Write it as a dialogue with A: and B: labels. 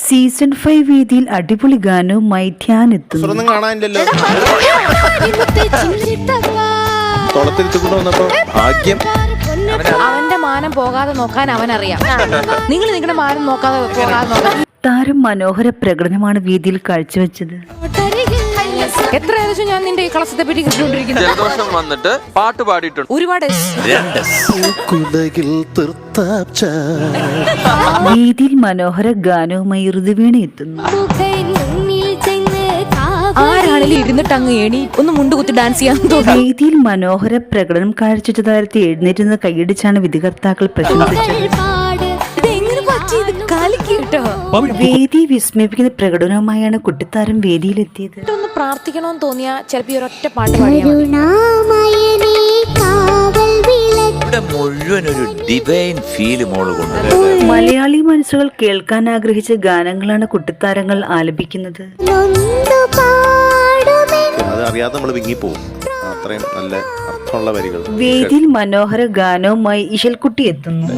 A: Season 5 വേദിയിൽ അടിപൊളി ഗാനവുമായി ധ്യാൻ എത്തുന്നു.
B: കാണാനില്ലല്ലോ.
C: അവന്റെ മാനം പോകാതെ നോക്കാൻ അവനറിയാം. നിങ്ങൾ നിങ്ങളുടെ മാനം പോകാതെ നോക്കാൻ.
A: താരം മനോഹര പ്രകടനമാണ് വേദിയിൽ കാഴ്ചവെച്ചത്.
C: എത്ര ഏകദേശം ഞാൻ നിന്റെ ഈ കളസത്തെ പറ്റി കേട്ടുകൊണ്ടിരിക്കുന്നു.
D: ജലദോഷം വന്നിട്ട് പാട്ട് പാടിയിട്ടുണ്ട്
C: ഒരുപാട്.
A: വേദിയിൽ മനോഹര ഗാനവുമായി ഋതുവീണ എത്തുന്നു.
C: ആരാണെങ്കിലും ഇരുന്നിട്ട് അങ്ങ് ഏണി ഒന്ന് മുണ്ടുകുത്തി ഡാൻസ് ചെയ്യാൻ തോന്നി.
A: വേദിയിൽ മനോഹര പ്രകടനം കാഴ്ചവെച്ച താരത്തെ എഴുന്നേറ്റുന്ന കൈയടിച്ചാണ് വിധികർത്താക്കൾ പ്രശംസിച്ചത്. വേദി വിസ്മയിപ്പിക്കുന്ന പ്രകടനവുമായാണ് കുട്ടിത്താരം വേദിയിലെത്തിയത്.
C: ഒന്ന് പ്രാർത്ഥിക്കണമെന്ന് തോന്നിയാ ചിലപ്പോ ഒരൊറ്റ പാട്ട് പാടിയാൽ
E: മുഴുവൻ ഒരു ഡിവൈൻ ഫീൽ മോള് കൊണ്ട്.
A: മലയാളി മനസ്സുകൾ കേൾക്കാൻ ആഗ്രഹിച്ച ഗാനങ്ങളാണ് കുട്ടിത്താരങ്ങൾ ആലപിക്കുന്നത്.
B: അത് അറിയാതെ നമ്മൾ വിങ്ങിപ്പോവും. അത്രയും നല്ല അർത്ഥമുള്ള വരികൾ.
A: വേദിയിൽ മനോഹര ഗാനവുമായി ഇശൽക്കുട്ടി എത്തുന്നു.